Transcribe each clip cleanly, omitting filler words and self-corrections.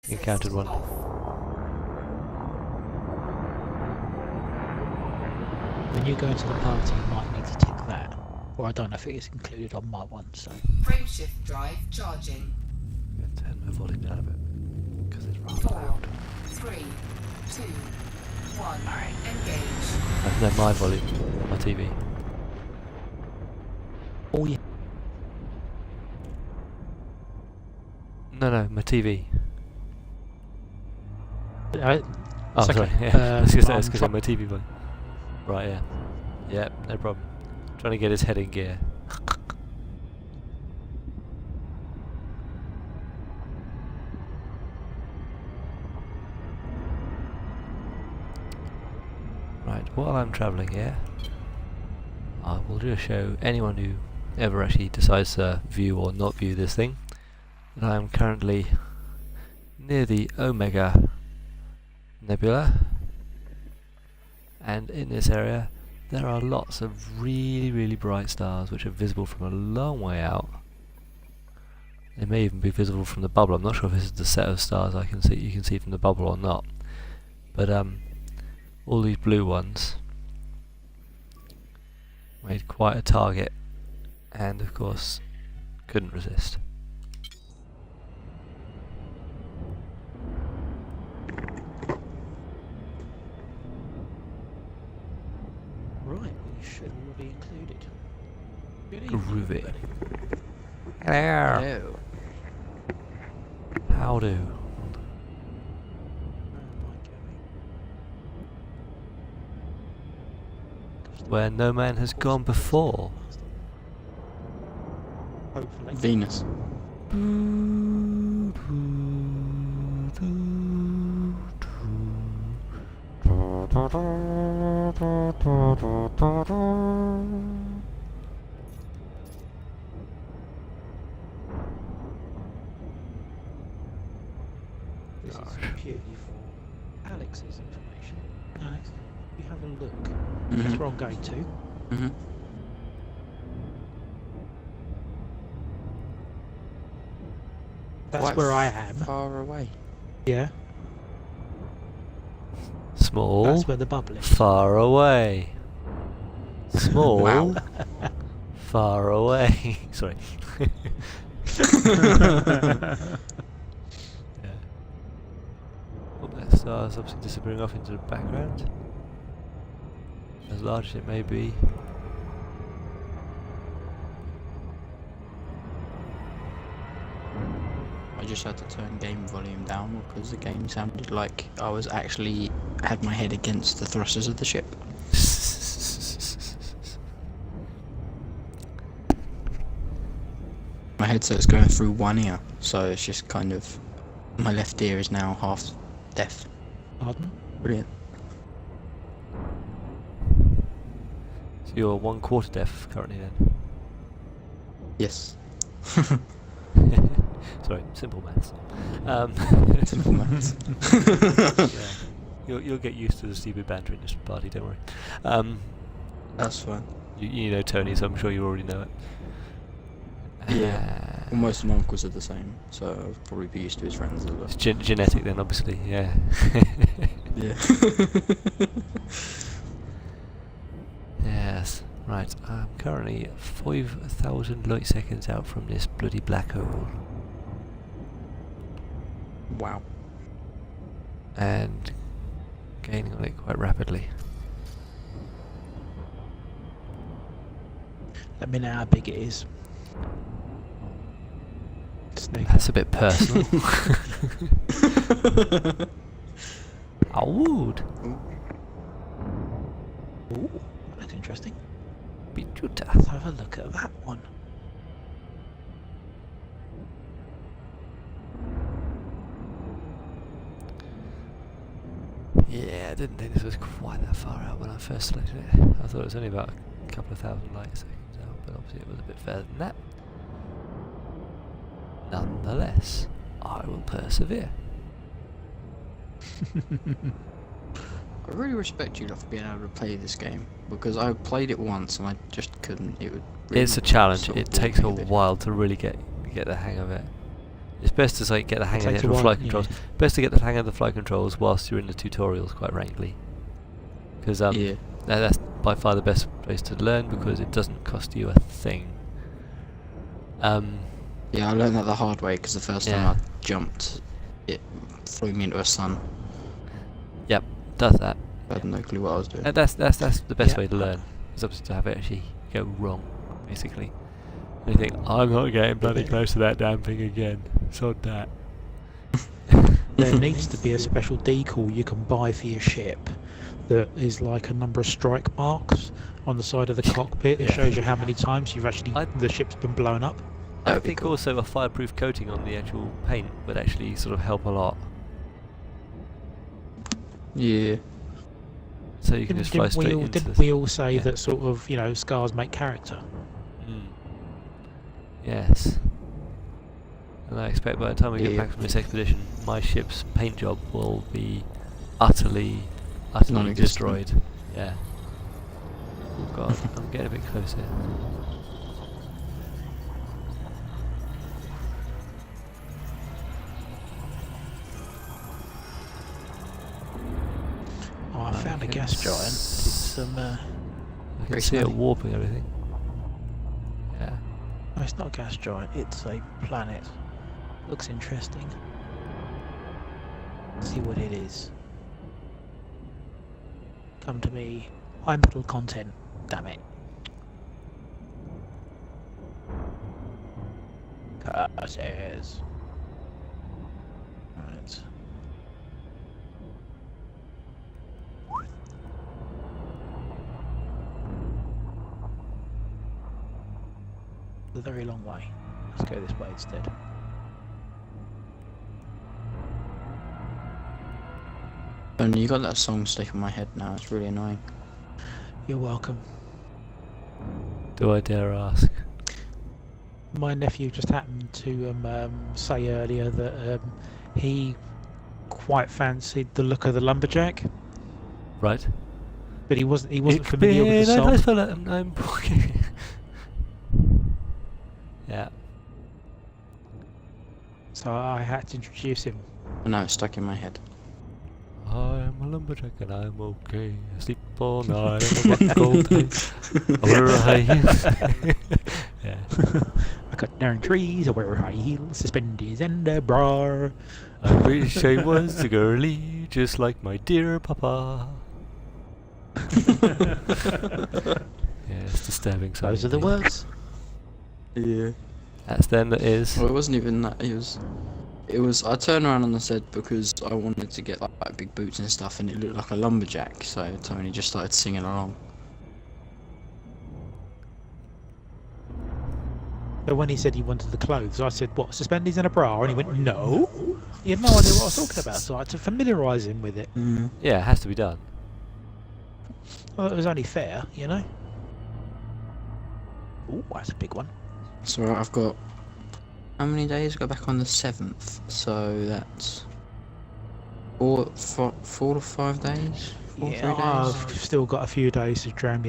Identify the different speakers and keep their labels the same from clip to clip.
Speaker 1: encountered one.
Speaker 2: When you go into the party, you might need to tick that. Or I don't know if it is included on my one, so...
Speaker 3: Frameshift drive charging.
Speaker 1: I'm going to turn my volume down a bit, because it's rather
Speaker 3: 4,
Speaker 1: loud.
Speaker 3: 3, 2, 1.
Speaker 2: Alright.
Speaker 3: Engage.
Speaker 1: No, my volume, my TV.
Speaker 2: Oh yeah.
Speaker 1: No, my TV.
Speaker 2: Alright.
Speaker 1: Oh,
Speaker 2: It's
Speaker 1: sorry,
Speaker 2: okay.
Speaker 1: yeah. That's
Speaker 2: I'm
Speaker 1: because of my TV volume. Right, yeah. Yeah, no problem. Trying to get his head in gear. Right, while I'm travelling here, I will just show anyone who ever actually decides to view or not view this thing that I am currently near the Omega Nebula, and in this area there are lots of really bright stars which are visible from a long way out. They may even be visible from the bubble. I'm not sure if this is the set of stars you can see from the bubble or not, but all these blue ones made quite a target, and of course couldn't resist.
Speaker 2: Right, we should all be included. Good
Speaker 1: Groovy.
Speaker 2: everybody.
Speaker 1: Hello.
Speaker 2: Hello.
Speaker 1: How do?
Speaker 2: Where am I going?
Speaker 1: Where no man has gone before.
Speaker 2: Hopefully.
Speaker 4: Venus.
Speaker 2: This is purely for Alex's information. Alex, you have a look. That's where I'm going to.
Speaker 4: Mm-hmm.
Speaker 2: That's where I am.
Speaker 4: Far away.
Speaker 2: Yeah.
Speaker 1: Small.
Speaker 2: That's where the bubble is.
Speaker 1: Far away. Small.
Speaker 4: Wow.
Speaker 1: Far away. Sorry. Yeah. Oh, that star's obviously disappearing off into the background. As large as it may be.
Speaker 4: I just had to turn game volume down because the game sounded like I was actually had my head against the thrusters of the ship. My headset's going through one ear, so it's just kind of my left ear is now half deaf.
Speaker 2: Pardon?
Speaker 4: Brilliant.
Speaker 1: So you're 1/4 deaf currently then?
Speaker 4: Yes.
Speaker 1: Sorry, simple maths.
Speaker 4: Simple maths.
Speaker 1: Yeah. You'll get used to the stupid banter in this party, don't worry.
Speaker 4: That's fine.
Speaker 1: You know Tony, so I'm sure you already know it.
Speaker 4: Yeah. Well, most of my uncles are the same, so I'll probably be used to his friends as well.
Speaker 1: It's genetic then, obviously, yeah.
Speaker 4: Yeah.
Speaker 1: Yes, right. I'm currently 5,000 light seconds out from this bloody black hole.
Speaker 4: Wow.
Speaker 1: And gaining on it quite rapidly.
Speaker 2: Let me know how big it is.
Speaker 1: That's a bit personal. I would.
Speaker 2: Ooh, that's interesting.
Speaker 1: Bijuta.
Speaker 2: Let's have a look at that one.
Speaker 1: Yeah, I didn't think this was quite that far out when I first selected it. I thought it was only about a couple of thousand light seconds out, but obviously it was a bit further than that. Nonetheless, I will persevere.
Speaker 4: I really respect you for being able to play this game, because I played it once and I just couldn't. It would. Really
Speaker 1: It's a challenge.
Speaker 4: sort of
Speaker 1: It takes a
Speaker 4: bore me bit.
Speaker 1: while to really get the hang of it. It's best to like get the hang of the
Speaker 2: takes a
Speaker 1: actual
Speaker 2: while,
Speaker 1: flight
Speaker 2: yeah.
Speaker 1: controls. Best to get the hang of the flight controls whilst you're in the tutorials, quite frankly. Because
Speaker 4: Yeah.
Speaker 1: that's by far the best place to learn because it doesn't cost you a thing.
Speaker 4: Yeah, I learned that the hard way because the first time
Speaker 1: Yeah.
Speaker 4: I jumped, it threw me into a sun.
Speaker 1: Yep, does that.
Speaker 4: I had no clue what I was doing.
Speaker 1: That's the best
Speaker 2: Yeah.
Speaker 1: way to learn. Is obviously to have it actually go wrong, basically. And you think, I'm not getting bloody close to that damn thing again. Sod that.
Speaker 2: There needs to be a special decal you can buy for your ship that is like a number of strike marks on the side of the cockpit. It
Speaker 1: Yeah.
Speaker 2: shows you how many times you've actually the ship's been blown up.
Speaker 1: I
Speaker 4: That'd be
Speaker 1: think
Speaker 4: cool.
Speaker 1: also a fireproof coating on the actual paint would actually sort of help a lot.
Speaker 4: Yeah.
Speaker 1: So you can just fly straight into
Speaker 2: Didn't
Speaker 1: the...
Speaker 2: we all say
Speaker 1: yeah.
Speaker 2: that sort of, scars make character?
Speaker 1: Mm. Yes. And I expect by the time we get
Speaker 4: Yeah.
Speaker 1: back from this expedition, my ship's paint job will be utterly
Speaker 4: Non-existent.
Speaker 1: destroyed. Yeah. Oh god, I'm getting a bit close here.
Speaker 2: Oh, I found a
Speaker 1: can
Speaker 2: gas giant. It's
Speaker 1: I can
Speaker 4: Very
Speaker 1: see it
Speaker 4: smelly.
Speaker 1: warping everything. Yeah.
Speaker 2: no, it's not a gas giant. It's a planet. Looks interesting. Let's see what it is. Come to me. High metal content. Damn it. Curses. Right. A very long way. Let's go this way instead.
Speaker 4: And you got that song stuck in my head now. It's really annoying.
Speaker 2: You're welcome.
Speaker 1: Do I dare ask?
Speaker 2: My nephew just happened to say earlier that he quite fancied the look of the lumberjack,
Speaker 1: Right.
Speaker 2: but he wasn't
Speaker 1: It's
Speaker 2: familiar with the
Speaker 1: been a
Speaker 2: song.
Speaker 1: nice fella, I'm Yeah.
Speaker 2: So I had to introduce him.
Speaker 4: But now it's stuck in my head.
Speaker 1: I'm a lumberjack and I'm okay. I sleep all night on a rock all day. I wear high heels. Yeah.
Speaker 2: I cut down trees, I wear high heels, suspenders and a bra.
Speaker 1: I wish I was a girly, just like my dear papa. Yeah, it's disturbing.
Speaker 2: Those are the words.
Speaker 4: Yeah.
Speaker 1: That's them. That is.
Speaker 4: Well, it wasn't even that. It was. I turned around and I said because I wanted to get like big boots and stuff, and it looked like a lumberjack. So Tony just started singing along.
Speaker 2: But when he said he wanted the clothes, I said, what, suspenders and a bra? And he went, no. He had no idea what I was talking about, so I had to familiarise him with it.
Speaker 1: Yeah, it has to be done.
Speaker 2: Well, it was only fair, you know? Ooh, that's a big one.
Speaker 4: So I've got how many days? I go back on the 7th, so that's 4 to 5 days. 4
Speaker 2: Yeah,
Speaker 4: 3
Speaker 2: I've
Speaker 4: days.
Speaker 2: still got a few days to cram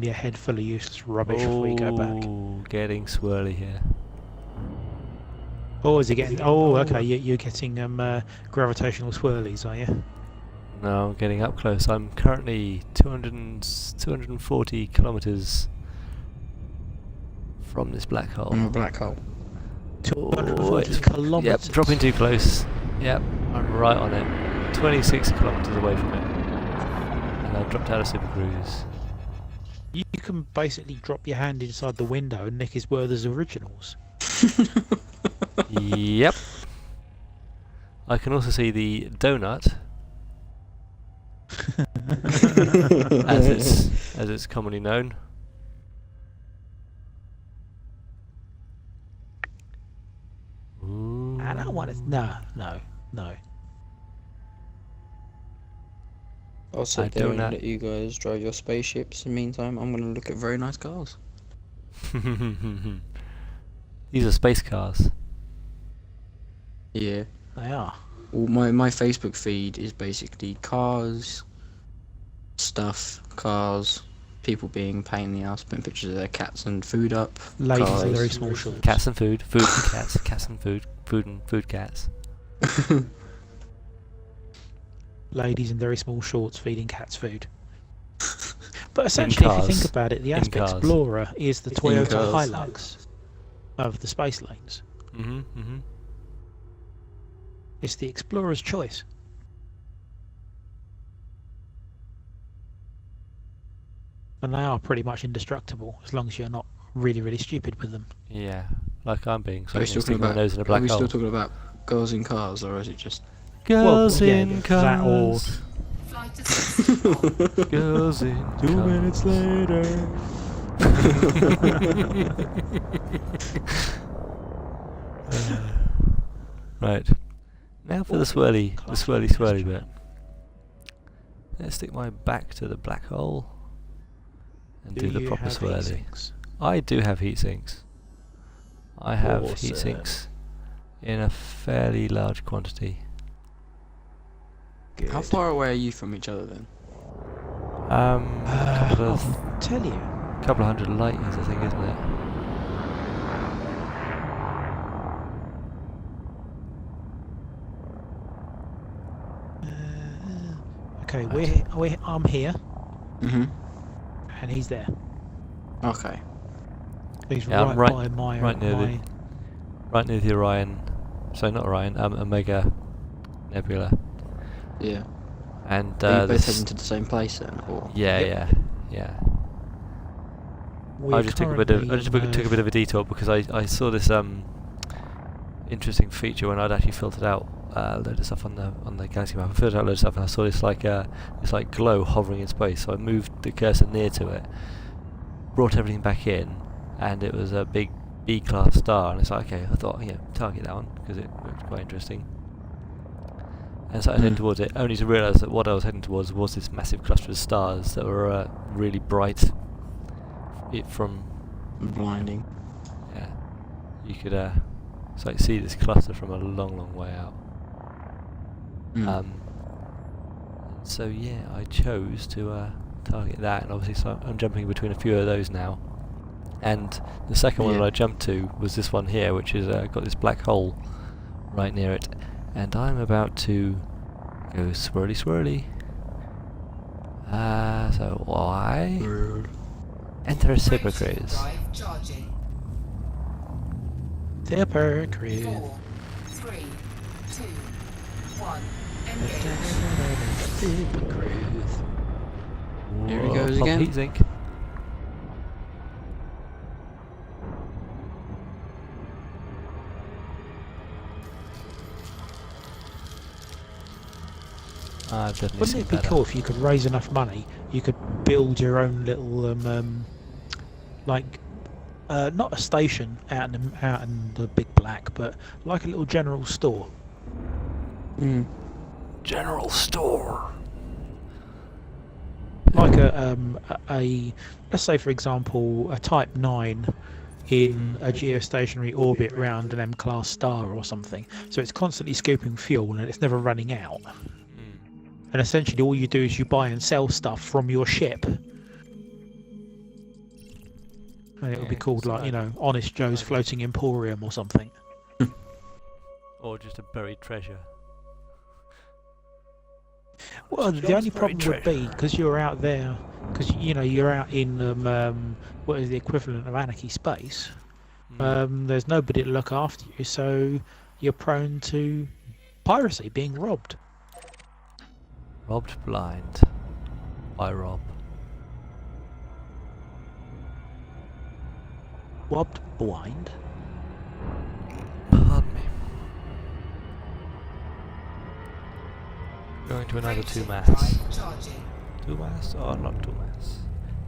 Speaker 2: your head full of useless rubbish before we go back.
Speaker 1: Oh, getting swirly here.
Speaker 2: Oh, is he getting... Oh, okay, you're getting gravitational swirlies, are you?
Speaker 1: No, I'm getting up close. I'm currently 240 kilometers from this black hole.
Speaker 4: I'm a black hole.
Speaker 2: 240
Speaker 1: it's-
Speaker 2: kilometres.
Speaker 1: Yep, dropping too close. Yep, I'm right on it. 26 kilometers away from it. And I've dropped out of Super Cruise.
Speaker 2: You can basically drop your hand inside the window and nick his Werther's originals.
Speaker 1: Yep. I can also see the donut, as it's commonly known. Ooh.
Speaker 2: I don't want to... No.
Speaker 4: I'll sit
Speaker 1: I
Speaker 4: there and
Speaker 1: don't
Speaker 4: let you guys drive your spaceships. In the meantime, I'm gonna look at very nice cars.
Speaker 1: These are space cars.
Speaker 4: Yeah.
Speaker 2: They are.
Speaker 4: Well, my Facebook feed is basically cars, stuff, cars, people being pain in the ass, putting pictures of their cats and food up.
Speaker 2: Ladies
Speaker 4: cars.
Speaker 2: in very small shorts.
Speaker 1: Cats and food, food and cats, cats and food, food cats.
Speaker 2: Ladies in very small shorts feeding cats food. But essentially, if you think
Speaker 1: cars.
Speaker 2: about it, the
Speaker 1: In
Speaker 2: Asp
Speaker 1: cars.
Speaker 2: Explorer is the
Speaker 4: In
Speaker 2: Toyota
Speaker 4: cars.
Speaker 2: Hilux of the space lanes.
Speaker 1: Mm-hmm.
Speaker 2: It's the Explorer's choice. And they are pretty much indestructible as long as you're not really, really stupid with them.
Speaker 1: Yeah, like I'm being. So
Speaker 4: Are
Speaker 1: I
Speaker 4: we
Speaker 1: can
Speaker 4: still
Speaker 1: stick
Speaker 4: talking
Speaker 1: my
Speaker 4: about?
Speaker 1: nose in a
Speaker 4: Are
Speaker 1: black
Speaker 4: we
Speaker 1: hole.
Speaker 4: still talking about girls in cars, or is it just?
Speaker 1: Girls
Speaker 2: yeah,
Speaker 1: in
Speaker 2: that or-
Speaker 1: cars.
Speaker 3: Flight assist on.
Speaker 1: Girls in
Speaker 2: 2 minutes
Speaker 1: cars.
Speaker 2: later.
Speaker 1: Right. Now for the swirly bit. Let's stick my back to the black hole and do the
Speaker 2: you
Speaker 1: proper
Speaker 2: have heat
Speaker 1: swirly.
Speaker 2: sinks?
Speaker 1: I do have heat sinks. I have heat
Speaker 2: Awesome.
Speaker 1: sinks in a fairly large quantity.
Speaker 2: Good.
Speaker 4: How far away are you from each other then?
Speaker 1: A couple of
Speaker 2: I'll tell you.
Speaker 1: couple of hundred light years, I think, isn't it?
Speaker 2: Okay,
Speaker 1: Right.
Speaker 2: I'm here,
Speaker 4: Mhm.
Speaker 2: and he's there.
Speaker 4: Okay.
Speaker 2: He's
Speaker 1: Yeah, I'm
Speaker 2: right,
Speaker 1: right-
Speaker 2: by my
Speaker 1: right near
Speaker 2: my.
Speaker 1: Right near the Orion. Sorry, not Orion. Omega Nebula.
Speaker 4: Yeah.
Speaker 1: And
Speaker 4: Are you both
Speaker 1: this.
Speaker 4: heading to the same place then, or?
Speaker 1: Yeah,
Speaker 2: Yep.
Speaker 1: yeah.
Speaker 2: We're
Speaker 1: I just took a bit of
Speaker 2: currently
Speaker 1: took a bit of a detour because I saw this interesting feature when I'd actually filtered out a load of stuff on the galaxy map. I filtered out a load of stuff and I saw this like glow hovering in space. So I moved the cursor near to it, brought everything back in, and it was a big B-class star. And it's like, okay, I thought, yeah, target that one because it looked quite interesting. And so I headed towards it, only to realise that what I was heading towards was this massive cluster of stars that were really bright. From
Speaker 4: Blinding.
Speaker 1: yeah, you could so like see this cluster from a long way out.
Speaker 4: Mm.
Speaker 1: So yeah, I chose to target that, and obviously so I'm jumping between a few of those now. And the second one
Speaker 4: Yeah.
Speaker 1: that I jumped to was this one here, which is got this black hole right near it, and I'm about to go swirly. So why enter a super
Speaker 3: Brake
Speaker 1: cruise?
Speaker 3: drive charging.
Speaker 2: Super cruise.
Speaker 3: 4, 3, 2, 1. Engage.
Speaker 2: Super cruise.
Speaker 4: Here he
Speaker 1: Whoa,
Speaker 4: goes
Speaker 1: pop
Speaker 4: again.
Speaker 1: heat sink. I've definitely
Speaker 2: Wouldn't
Speaker 1: seen
Speaker 2: it be
Speaker 1: better.
Speaker 2: cool if you could raise enough money, you could build your own little like not a station out in the big black, but like a little general store.
Speaker 4: Mm.
Speaker 1: General store.
Speaker 2: Like a let's say for example a Type 9 in a geostationary orbit around an M-class star or something. So it's constantly scooping fuel and it's never running out. And essentially all you do is you buy and sell stuff from your ship. And it would be
Speaker 1: Yeah,
Speaker 2: called
Speaker 1: so
Speaker 2: like, you know, Honest Joe's Floating Emporium or something.
Speaker 1: Or just a buried treasure.
Speaker 2: Well, the
Speaker 1: Joe's
Speaker 2: only
Speaker 1: buried
Speaker 2: problem would be because you're out there, because you know you're out in what is the equivalent of anarchy space. There's nobody to look after you, so you're prone to piracy, being robbed.
Speaker 1: Robbed blind. By Rob.
Speaker 2: Robbed blind.
Speaker 1: Pardon me. Going to another
Speaker 3: Brake
Speaker 1: 2
Speaker 3: drive
Speaker 1: mass.
Speaker 3: charging.
Speaker 1: 2 mass or not 2 mass?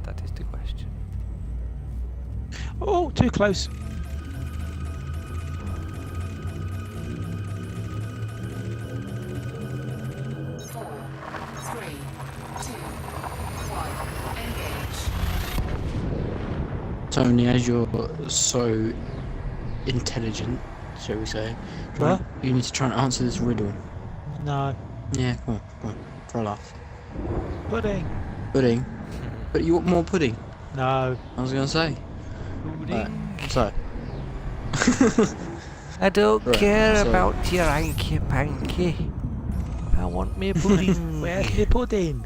Speaker 1: That is the question.
Speaker 2: Oh, too close.
Speaker 3: Four, three, two, one. Engage.
Speaker 4: Tony, as you're so intelligent, shall we say,
Speaker 2: What?
Speaker 4: you need to try and answer this riddle.
Speaker 2: No.
Speaker 4: Yeah, come on, for a laugh.
Speaker 2: Pudding.
Speaker 4: Pudding? But you want more pudding?
Speaker 2: No.
Speaker 4: I was gonna say.
Speaker 1: Pudding.
Speaker 4: So.
Speaker 1: I don't
Speaker 4: Right,
Speaker 1: care
Speaker 4: so-
Speaker 1: about your hanky panky. I want me pudding.
Speaker 2: Where's the pudding?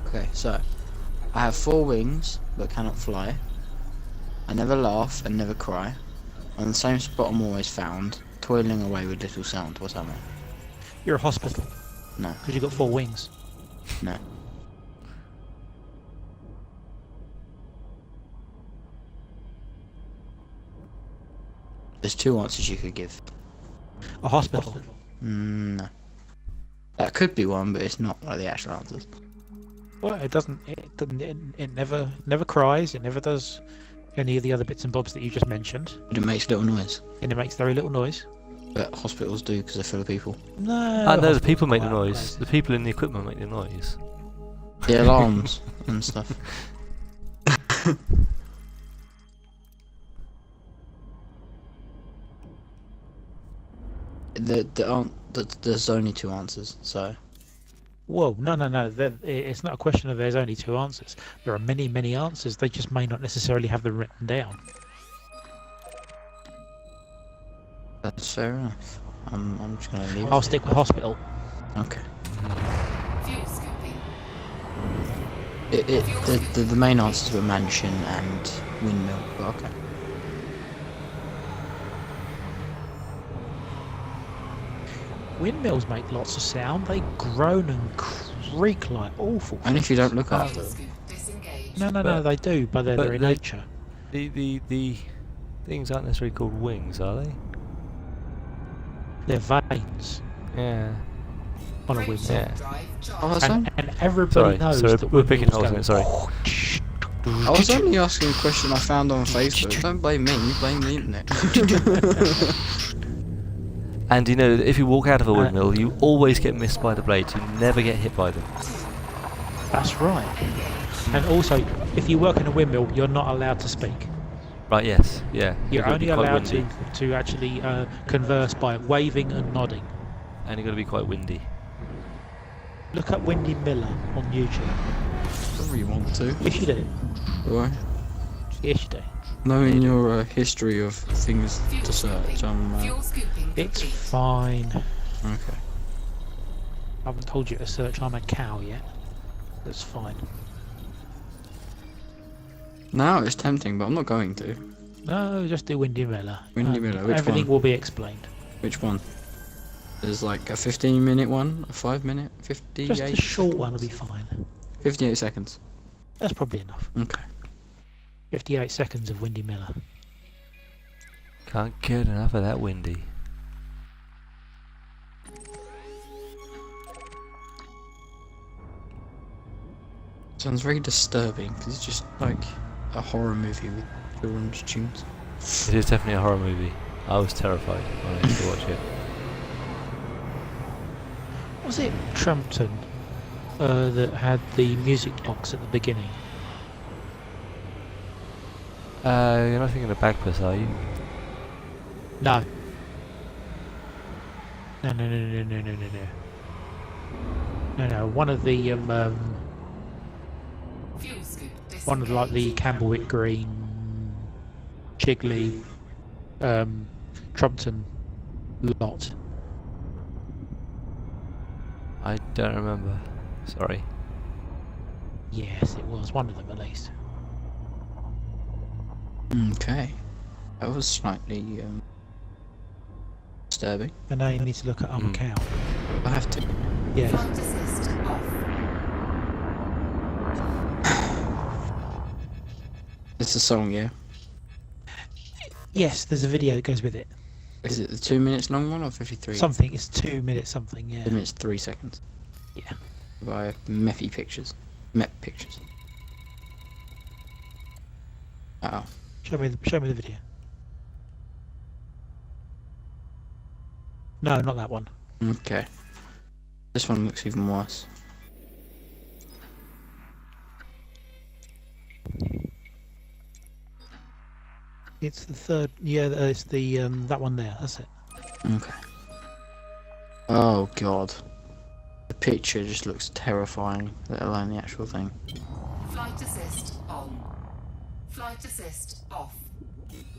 Speaker 4: Okay, so I have 4 wings but cannot fly. I never laugh and never cry. On the same spot I'm always found, toiling away with little sound. What's that mean?
Speaker 2: You're a hospital
Speaker 4: No,
Speaker 2: because you got 4 wings.
Speaker 4: no. There's 2 answers you could give.
Speaker 2: A hospital.
Speaker 4: No. That could be one, but it's not like the actual answers.
Speaker 2: Well, it doesn't. It never cries. It never does any of the other bits and bobs that you just mentioned.
Speaker 4: But it makes little noise.
Speaker 2: And it makes very little noise.
Speaker 4: But hospitals do because they're full of people.
Speaker 2: No.
Speaker 1: I know the
Speaker 2: hospitals
Speaker 1: people make the
Speaker 2: go out
Speaker 1: noise.
Speaker 2: places.
Speaker 1: The people in the equipment make the noise.
Speaker 4: The alarms and stuff. There's only 2 answers, so
Speaker 2: Whoa, no. It's not a question of there's only 2 answers. There are many, many answers. They just may not necessarily have them written down.
Speaker 4: that's fair enough. I'm just gonna leave
Speaker 2: I'll
Speaker 4: it.
Speaker 2: stick with hospital.
Speaker 4: Okay.
Speaker 3: Fuel scooping.
Speaker 4: The main answers were mansion and windmill, but okay.
Speaker 2: Windmills make lots of sound. They groan and creak like awful.
Speaker 4: And if you don't look
Speaker 2: Oh.
Speaker 4: after
Speaker 3: Fuel
Speaker 4: them.
Speaker 3: scoop disengaged.
Speaker 2: No,
Speaker 1: But-
Speaker 2: they do, but they're
Speaker 1: but
Speaker 2: in
Speaker 1: they-
Speaker 2: nature.
Speaker 1: The things aren't necessarily called wings, are they?
Speaker 2: They're veins
Speaker 1: Yeah.
Speaker 2: on a
Speaker 3: Brake
Speaker 2: windmill.
Speaker 1: Yeah.
Speaker 3: drive
Speaker 4: Oh, I was,
Speaker 3: charged.
Speaker 2: And everybody knows
Speaker 1: sorry,
Speaker 2: that
Speaker 1: we're picking
Speaker 2: windmills
Speaker 1: holes in
Speaker 2: go,
Speaker 1: it, sorry.
Speaker 4: I was only asking a question I found on Facebook. Don't blame me, you blame the internet.
Speaker 1: And you know, if you walk out of a windmill, you always get missed by the blades. You never get hit by them.
Speaker 2: That's right. And also, if you work in a windmill, you're not allowed to speak.
Speaker 1: Right? Yes. Yeah.
Speaker 2: You're
Speaker 1: gotta
Speaker 2: only
Speaker 1: be quite
Speaker 2: allowed
Speaker 1: windy.
Speaker 2: to actually converse by waving and nodding.
Speaker 1: And you've got to be quite windy.
Speaker 2: Look up Windy Miller on YouTube.
Speaker 4: Whatever you want to.
Speaker 2: Yes, you do.
Speaker 4: Right.
Speaker 2: Yes, you do.
Speaker 4: Knowing your history of things
Speaker 3: Fuel
Speaker 4: to search,
Speaker 3: scooping. Fuel scooping
Speaker 2: It's
Speaker 3: complete.
Speaker 2: fine.
Speaker 4: okay.
Speaker 2: I haven't told you to search I'm a cow yet. That's fine.
Speaker 4: Now it's tempting, but I'm not going to.
Speaker 2: No, just do Windy Miller.
Speaker 4: Windy Miller, which
Speaker 2: Everything
Speaker 4: one?
Speaker 2: will be explained.
Speaker 4: Which one? There's like a 15-minute one, a 5-minute, 58.
Speaker 2: Just a short
Speaker 4: seconds?
Speaker 2: one will be fine.
Speaker 4: 58 seconds.
Speaker 2: That's probably enough.
Speaker 4: Okay.
Speaker 2: 58 seconds of Windy Miller.
Speaker 1: Can't get enough of that windy.
Speaker 4: Sounds very disturbing because it's just like a horror movie with children's tunes.
Speaker 1: It is definitely a horror movie. I was terrified when I used to watch it.
Speaker 2: Was it Trumpton that had the music box at the beginning?
Speaker 1: You're not thinking of Bagpuss, are you?
Speaker 2: No. No. No. One of the
Speaker 3: Fuel scoop disengaged.
Speaker 2: one of like the Campbellwick Green, Chigley, Trumpton lot.
Speaker 1: I don't remember. Sorry.
Speaker 2: Yes, it was one of them at least.
Speaker 4: Okay. That was slightly disturbing.
Speaker 2: And now you need to look at I'm a cow.
Speaker 4: I have to.
Speaker 2: Yes.
Speaker 3: Front assist off.
Speaker 4: It's a song, yeah?
Speaker 2: Yes, there's a video that goes with it.
Speaker 4: Is it the 2 minutes long one or 53?
Speaker 2: Something. It's 2 minutes something. Yeah.
Speaker 4: 2 minutes 3 seconds.
Speaker 2: Yeah.
Speaker 4: By Meppy Pictures. Mep Pictures. Oh.
Speaker 2: Show me the video. No, not that one.
Speaker 4: Okay. This one looks even worse.
Speaker 2: It's the third. Yeah, it's the that one there. That's it.
Speaker 4: Okay. Oh god. The picture just looks terrifying, let alone the actual thing.
Speaker 3: Flight assist on. Flight assist off.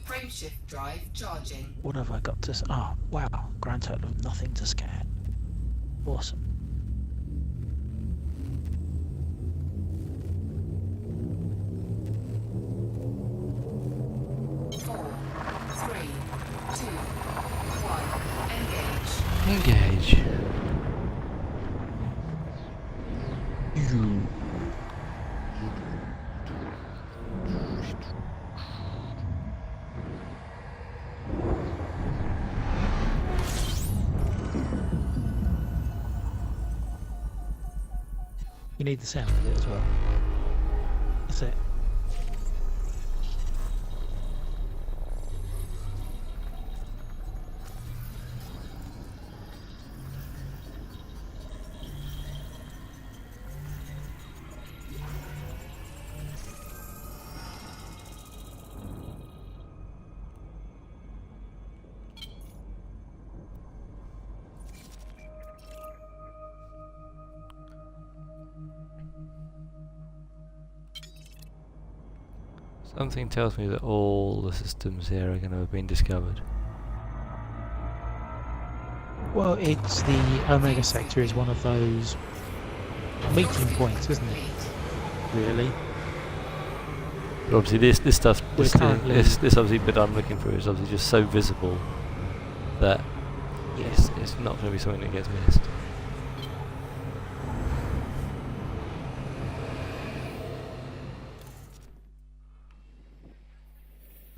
Speaker 3: Frameshift drive charging.
Speaker 2: What have I got to... Oh, wow. Grand total of nothing to scan. Awesome.
Speaker 3: Four, three, two, one. Engage.
Speaker 1: Engage.
Speaker 2: You need the sound of it as well. That's it.
Speaker 1: Something tells me that all the systems here are going to have been discovered.
Speaker 2: Well, it's the Omega Sector is one of those meeting points, isn't it? Really?
Speaker 1: But obviously, this stuff,
Speaker 2: We're currently-
Speaker 1: this obviously bit I'm looking for is obviously just so visible that
Speaker 2: Yes.
Speaker 1: it's not going to be something that gets missed.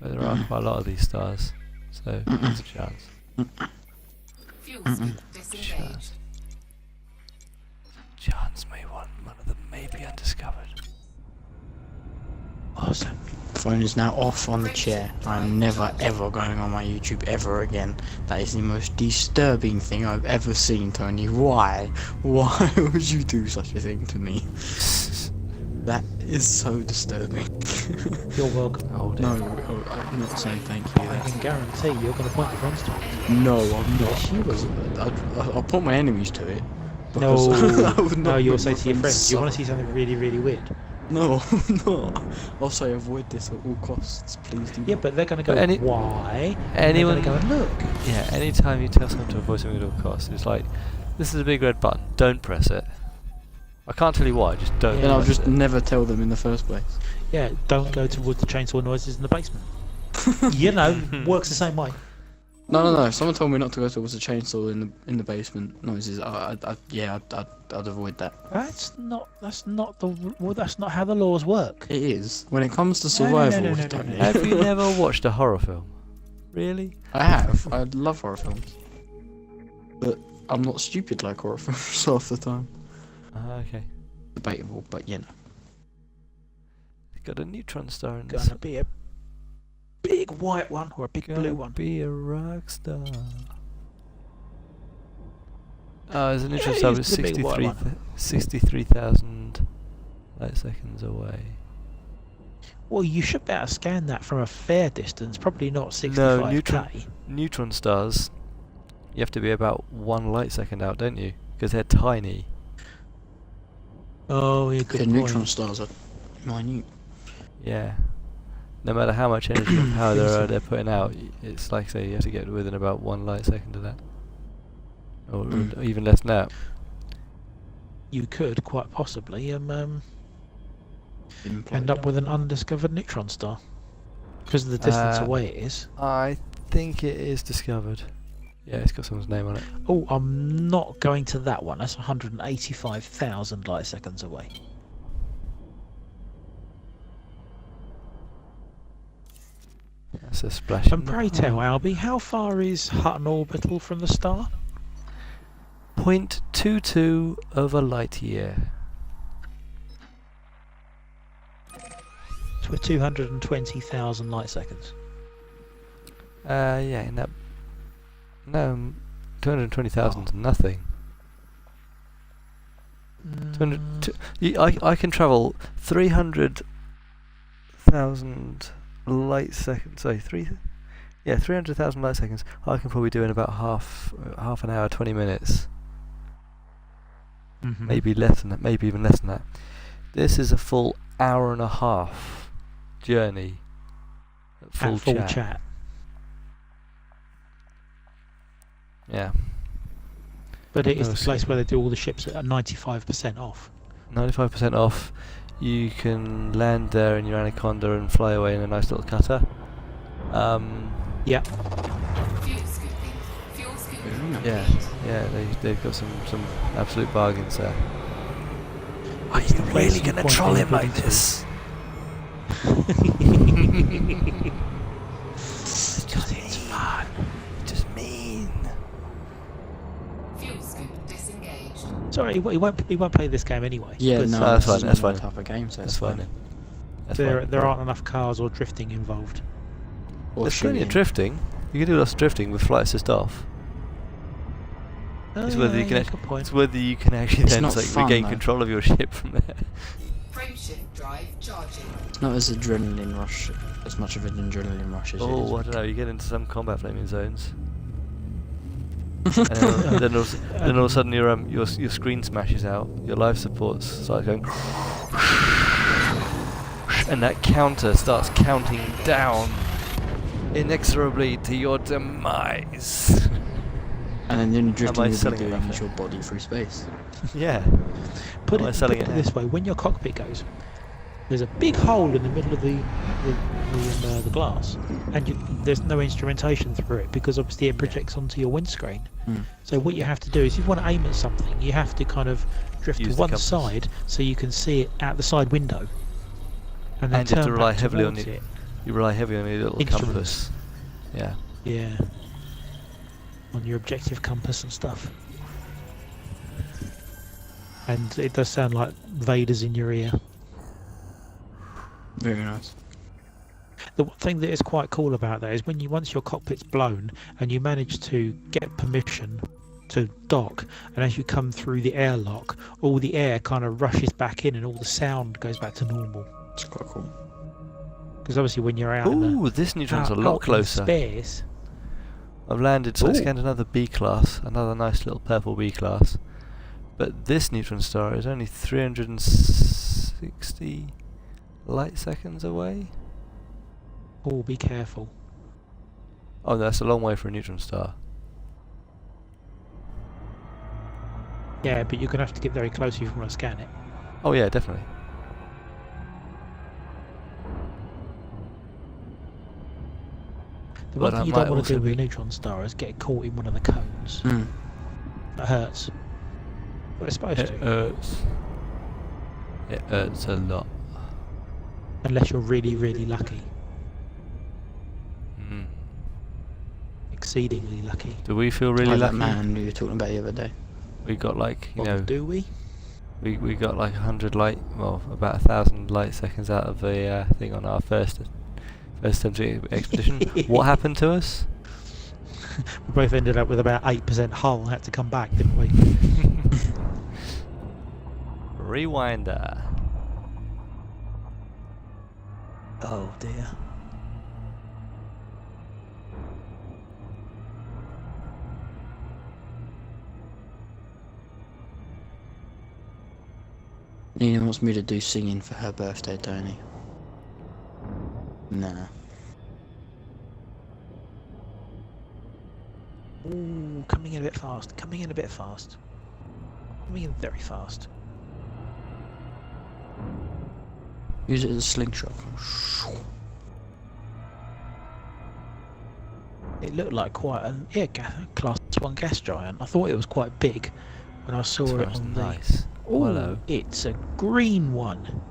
Speaker 1: But there are quite a lot of these stars, so there's a chance.
Speaker 3: Fuel scoop disengaged.
Speaker 1: Chance one of them may be undiscovered.
Speaker 2: Awesome.
Speaker 4: Phone is now off on the chair. I'm never ever going on my YouTube ever again. That is the most disturbing thing I've ever seen, Tony. Why? Why would you do such a thing to me? That is so disturbing.
Speaker 2: You're welcome.
Speaker 1: Hold it.
Speaker 4: No, I'm not saying thank you.
Speaker 2: I can guarantee you're going to point your friends to it.
Speaker 4: No, I'm not.
Speaker 2: Yes, you will.
Speaker 4: Because I'll put my enemies to it.
Speaker 2: No,
Speaker 4: because I would
Speaker 2: no,
Speaker 4: not
Speaker 2: you'll
Speaker 4: make
Speaker 2: say
Speaker 4: my
Speaker 2: to your friends, you
Speaker 4: suffer.
Speaker 2: want to see something really, really weird.
Speaker 4: No, no. I'll say avoid this at all costs. Please do.
Speaker 2: Yeah, but they're going to go,
Speaker 1: But any-
Speaker 2: why?
Speaker 1: Anyone
Speaker 2: And they're going to go, look.
Speaker 1: Yeah, anytime you tell someone to avoid something at all costs, it's like, this is a big red button, don't press it. I can't tell you why, just don't
Speaker 2: Yeah.
Speaker 4: Then I'll
Speaker 1: press
Speaker 4: just
Speaker 1: it.
Speaker 4: never tell them in the first place.
Speaker 2: Yeah, don't go towards the chainsaw noises in the basement. You know, works the same way.
Speaker 4: No. If someone told me not to go towards the chainsaw in the basement noises, I'd avoid that.
Speaker 2: That's not how the laws work.
Speaker 4: It is when it comes to
Speaker 2: No,
Speaker 4: survival.
Speaker 2: no,
Speaker 4: Tony.
Speaker 2: no.
Speaker 1: Have you never watched a horror film? Really?
Speaker 4: I have. I love horror films, but I'm not stupid like horror films half the time.
Speaker 1: Okay.
Speaker 4: Debatable, but you know.
Speaker 1: Got a neutron star in this.
Speaker 2: Gonna be a big white one or a big blue
Speaker 1: Gonna
Speaker 2: one.
Speaker 1: be a rock star. Oh, there's a neutron
Speaker 2: Yeah,
Speaker 1: star
Speaker 2: it's
Speaker 1: with
Speaker 2: the big white one.
Speaker 1: 63,000 light seconds away.
Speaker 2: Well, you should be able to scan that from a fair distance, probably not 65k.
Speaker 1: Neutron stars, you have to be about 1 light second out, don't you? Because they're tiny.
Speaker 2: Oh, yeah, good
Speaker 4: The
Speaker 2: point.
Speaker 4: neutron stars are minute.
Speaker 1: Yeah. No matter how much energy and power they're putting out, it's like, say, you have to get within about 1 light second of that. Or even less than that.
Speaker 2: You could quite possibly end
Speaker 4: Implied.
Speaker 2: up with an undiscovered neutron star because of the distance away it is.
Speaker 1: I think it is discovered. Yeah, it's got someone's name on it.
Speaker 2: Oh, I'm not going to that one. That's 185,000 light seconds away.
Speaker 1: That's a splash.
Speaker 2: And pray tell, Albie, how far is Hutton Orbital from the star?
Speaker 1: 0.22 of a light year.
Speaker 2: So we're 220,000 light seconds.
Speaker 1: Yeah, in that. No, 220,000 is nothing. 200, I can travel 300,000 light seconds. Sorry, 300,000 light seconds. I can probably do in about half an hour, 20 minutes.
Speaker 2: Mhm.
Speaker 1: Maybe less than that. Maybe even less than that. This is a full hour and a half journey at full,
Speaker 2: at full
Speaker 1: chat.
Speaker 2: chat.
Speaker 1: Yeah.
Speaker 2: But it is
Speaker 1: No,
Speaker 2: the place where they do all the ships at 95% off.
Speaker 1: 95% off. You can land there in your Anaconda and fly away in a nice little cutter.
Speaker 2: Yeah.
Speaker 3: Fuel scooping. Fuel scooping.
Speaker 1: Yeah, yeah, they've got some absolute bargains there. Are
Speaker 2: It's
Speaker 1: you
Speaker 2: the place
Speaker 1: really
Speaker 2: you
Speaker 1: going to
Speaker 2: point
Speaker 1: troll him
Speaker 2: anybody
Speaker 1: like
Speaker 2: to.
Speaker 1: this? It's just fun. Just mean.
Speaker 3: Fuel scoop disengaged.
Speaker 2: Sorry, he won't play this game anyway.
Speaker 4: Yeah,
Speaker 2: because
Speaker 4: no,
Speaker 1: that's
Speaker 4: this
Speaker 1: fine,
Speaker 4: is
Speaker 1: that's
Speaker 4: not
Speaker 1: fine.
Speaker 4: my type of game, so
Speaker 1: That's
Speaker 4: it's
Speaker 1: fine.
Speaker 4: fine.
Speaker 1: That's
Speaker 2: there
Speaker 1: fine.
Speaker 2: aren't enough cars or drifting involved.
Speaker 4: Or
Speaker 1: There's plenty of
Speaker 4: shooting.
Speaker 1: drifting. You can do lots of drifting with flight assist off.
Speaker 2: Oh,
Speaker 1: It's
Speaker 2: yeah,
Speaker 1: whether you can.
Speaker 2: good point.
Speaker 1: It's whether you can actually
Speaker 4: It's
Speaker 1: then
Speaker 4: not
Speaker 1: like
Speaker 4: fun,
Speaker 1: regain
Speaker 4: though.
Speaker 1: control of your ship from there.
Speaker 3: Frameshift drive charging.
Speaker 4: It's not as adrenaline rush, as much of an adrenaline rush as it is.
Speaker 1: Oh, I don't know. You get into some combat flaming zones, and then all of a sudden your screen smashes out. Your life supports start going, and that counter starts counting down inexorably to your demise.
Speaker 4: And then the only drifting
Speaker 1: I
Speaker 4: you'll
Speaker 1: selling
Speaker 4: be
Speaker 1: it
Speaker 4: doing
Speaker 1: that
Speaker 4: is your body through space.
Speaker 1: Yeah.
Speaker 2: Put
Speaker 1: Am I
Speaker 2: it
Speaker 1: selling it
Speaker 2: this way: when your cockpit goes, there's a big hole in the middle of the glass, and there's no instrumentation through it because obviously it projects onto your windscreen.
Speaker 4: Mm.
Speaker 2: So what you have to do is, if you want to aim at something, you have to kind of drift
Speaker 1: Use
Speaker 2: to
Speaker 1: the
Speaker 2: one
Speaker 1: compass.
Speaker 2: side so you can see it out the side window, and then
Speaker 1: And you have
Speaker 2: turn
Speaker 1: to rely
Speaker 2: back
Speaker 1: heavily on
Speaker 2: towards
Speaker 1: it.
Speaker 2: it.
Speaker 1: You rely heavily on your little
Speaker 2: Instruments.
Speaker 1: compass. Yeah.
Speaker 2: Yeah, on your objective compass and stuff. And it does sound like Vader's in your ear.
Speaker 4: Very nice.
Speaker 2: The one thing that is quite cool about that is once your cockpit's blown and you manage to get permission to dock, and as you come through the airlock, all the air kind of rushes back in and all the sound goes back to normal.
Speaker 4: It's quite cool.
Speaker 2: Because obviously when you're out in
Speaker 1: Ooh, this neutron's a lot
Speaker 2: out in
Speaker 1: closer.
Speaker 2: space,
Speaker 1: I've landed, so I
Speaker 2: Ooh.
Speaker 1: scanned another B class, another nice little purple B class. But this neutron star is only 360 light seconds away.
Speaker 2: oh, be careful.
Speaker 1: Oh, that's a long way for a neutron star.
Speaker 2: Yeah, but you're going to have to get very close if you want to scan it.
Speaker 1: Oh yeah, definitely.
Speaker 2: The
Speaker 1: But
Speaker 2: one
Speaker 1: I
Speaker 2: thing you
Speaker 1: might
Speaker 2: don't want to
Speaker 1: also
Speaker 2: do with a
Speaker 1: be-
Speaker 2: neutron star is get caught in one of the cones.
Speaker 4: Mm.
Speaker 2: That hurts. But it's supposed
Speaker 1: It
Speaker 2: to.
Speaker 1: hurts. It hurts a lot.
Speaker 2: Unless you're really, really lucky.
Speaker 1: Mm.
Speaker 2: Exceedingly lucky.
Speaker 1: Do we feel really
Speaker 4: Like that
Speaker 1: lucky?
Speaker 4: man you were talking about the other day.
Speaker 1: We got like, you
Speaker 2: Or
Speaker 1: know,
Speaker 2: do we?
Speaker 1: we got like 100 light, well, about 1,000 light seconds out of the thing on our first expedition. What happened to us?
Speaker 2: We both ended up with about 8% hull and had to come back, didn't we?
Speaker 1: Rewinder.
Speaker 2: Oh dear.
Speaker 4: Nina wants me to do singing for her birthday, don't he? Nah.
Speaker 2: Ooh, coming in a bit fast. Coming in a bit fast. Coming in very fast.
Speaker 4: Use it as a slingshot.
Speaker 2: It looked like quite a class 1 gas giant. I thought it was quite big when I saw it
Speaker 1: Sounds
Speaker 2: on
Speaker 1: nice.
Speaker 2: the. Ooh,
Speaker 1: Hello.
Speaker 2: it's a green one,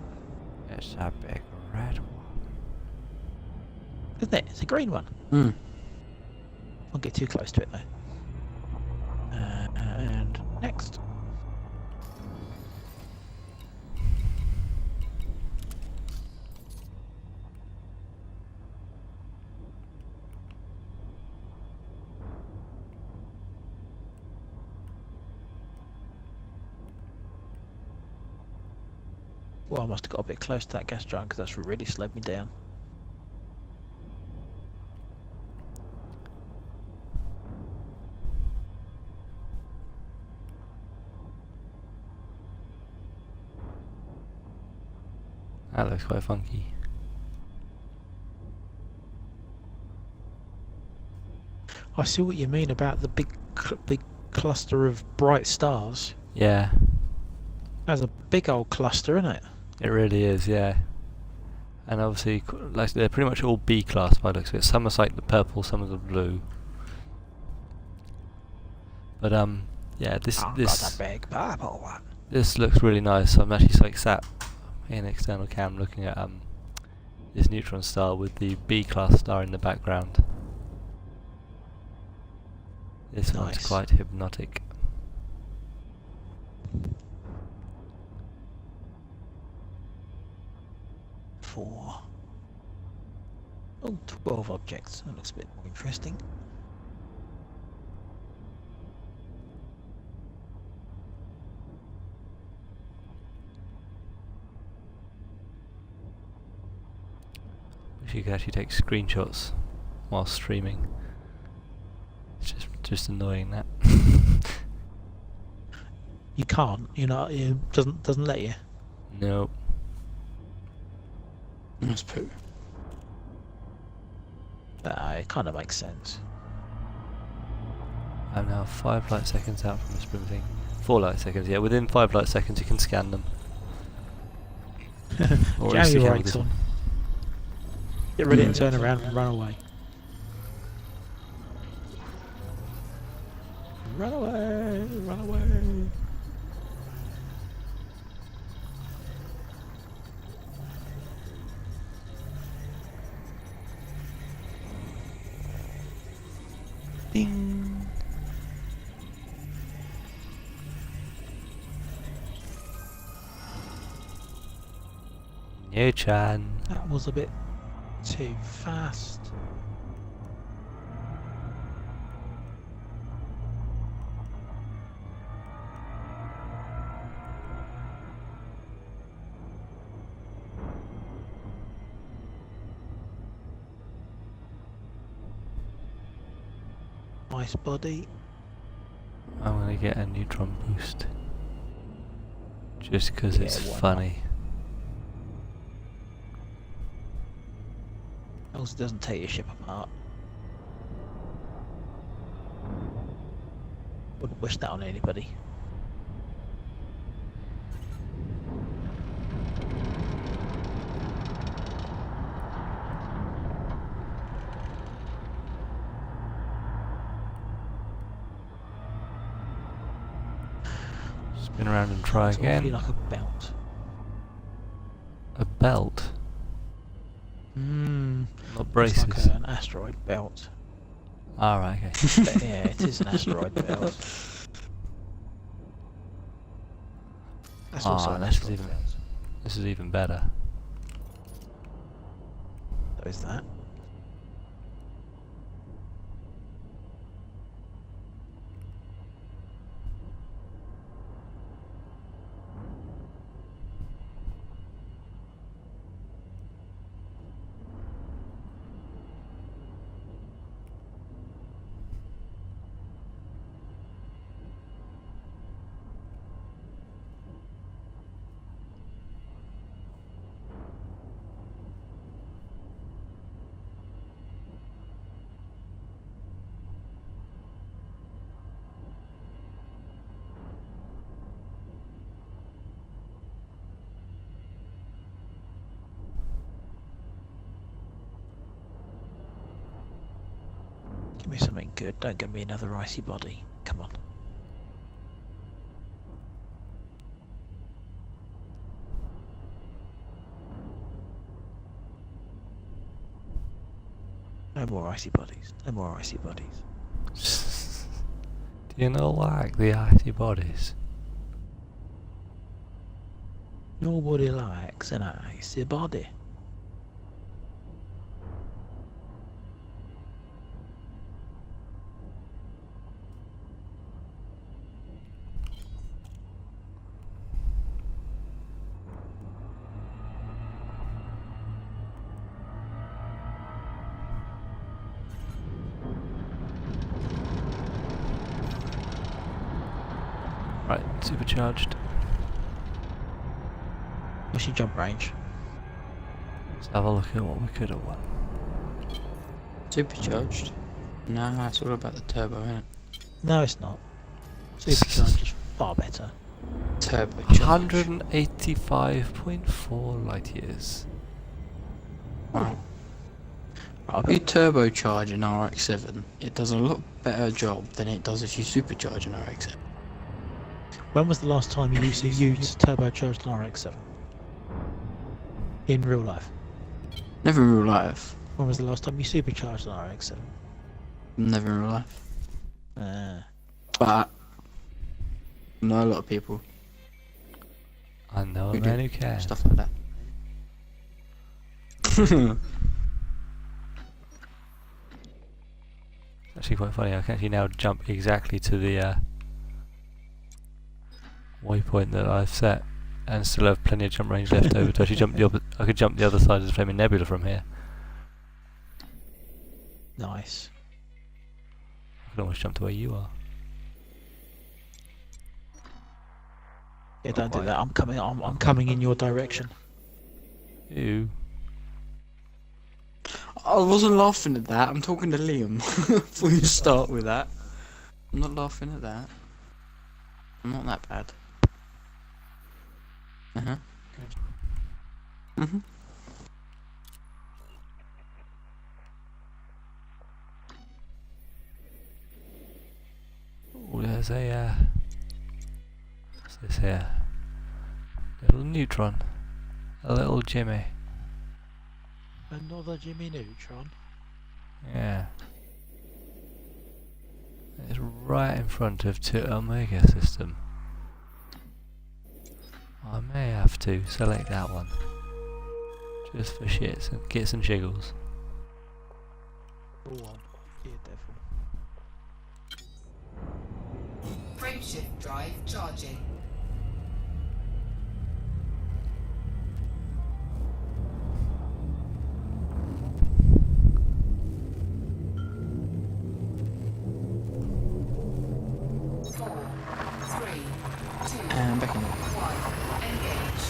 Speaker 1: It's a big red one.
Speaker 2: isn't it? It's a green one.
Speaker 4: Mm.
Speaker 2: Won't get too close to it though. And next. Well, I must have got a bit close to that gas giant because that's really slowed me down.
Speaker 1: That looks quite funky.
Speaker 2: I see what you mean about the big cluster of bright stars.
Speaker 1: Yeah,
Speaker 2: That's a big old cluster, isn't it?
Speaker 1: it really is. Yeah, and obviously, like they're pretty much all B class by the looks of it. Some are like the purple, some are the blue. But yeah, this
Speaker 2: Got
Speaker 1: this
Speaker 2: a big purple one.
Speaker 1: this looks really nice. I'm actually like sat in external cam looking at this neutron star with the B class star in the background. This one's
Speaker 2: Nice.
Speaker 1: quite hypnotic.
Speaker 2: Four. Oh, 12 objects. That looks a bit more interesting.
Speaker 1: Wish you could actually take screenshots while streaming. It's just annoying that.
Speaker 2: You can't. It doesn't let you.
Speaker 1: No.
Speaker 4: That's poo.
Speaker 2: It kind of makes sense.
Speaker 1: I'm now 5 light seconds out from the spring thing. 4 light seconds, yeah. Within 5 light seconds you can scan them. Or at
Speaker 2: Jam
Speaker 1: least you
Speaker 2: your
Speaker 1: can with
Speaker 2: brakes
Speaker 1: this
Speaker 2: on.
Speaker 1: one.
Speaker 2: Get ready and turn around and run away. Run away! Run away! Ding!
Speaker 1: New-chan.
Speaker 2: That was a bit too fast. Nice body.
Speaker 1: I'm gonna get a neutron boost. Just because
Speaker 2: Yeah,
Speaker 1: it's
Speaker 2: why not?
Speaker 1: funny.
Speaker 2: Also doesn't tear your ship apart. Wouldn't wish that on anybody.
Speaker 1: Spin around and try
Speaker 2: It's awfully
Speaker 1: again.
Speaker 2: like a belt.
Speaker 1: A belt?
Speaker 2: Mmm.
Speaker 1: Not braces.
Speaker 2: It's like an asteroid belt.
Speaker 1: Alright, okay.
Speaker 2: But yeah, it is an asteroid belt. That's also
Speaker 1: Ah,
Speaker 2: an
Speaker 1: this is
Speaker 2: asteroid
Speaker 1: even-
Speaker 2: belt.
Speaker 1: This is even better.
Speaker 2: So is that. Give me something good. Don't give me another icy body. Come on. No more icy bodies. No more icy bodies.
Speaker 1: Do you not like the icy bodies?
Speaker 2: Nobody likes an icy body.
Speaker 1: Right, supercharged.
Speaker 2: What's your jump range?
Speaker 1: Let's have a look at what we could have won.
Speaker 4: Supercharged. No, it's all about the turbo, isn't it?
Speaker 2: No, it's not. Supercharged is far better.
Speaker 4: Turbocharge.
Speaker 1: 185.4 light years.
Speaker 4: Wow.
Speaker 2: Right,
Speaker 4: If you turbocharge an RX-7, it does a lot better job than it does if you supercharge an RX-7.
Speaker 2: when was the last time you used turbocharged RX-7? In real life.
Speaker 4: Never in real life.
Speaker 2: When was the last time you supercharged an RX-7?
Speaker 4: Never in real life.
Speaker 2: Ah.
Speaker 4: But I know a lot of people
Speaker 1: I know a
Speaker 4: who
Speaker 1: man
Speaker 4: do
Speaker 1: who can.
Speaker 4: stuff like that.
Speaker 1: Actually quite funny, I can actually now jump exactly to the waypoint that I've set and still have plenty of jump range left over to actually jump I could jump the other side of the Flaming Nebula from here.
Speaker 2: Nice.
Speaker 1: I can almost jump to where you are.
Speaker 2: Yeah, don't do that. I'm coming in your direction.
Speaker 1: Ew.
Speaker 4: I wasn't laughing at that. I'm talking to Liam. Before you start with that, I'm not laughing at that. I'm not that bad.
Speaker 1: Oh, there's a what's this here? Little neutron. A little Jimmy.
Speaker 2: Another Jimmy Neutron.
Speaker 1: Yeah. It's right in front of 2 Omega system. I may have to select that one. Just for shits and get some jiggles.
Speaker 2: Go on, dear devil.
Speaker 3: Frameshift drive charging.
Speaker 4: And back in.
Speaker 3: Engage.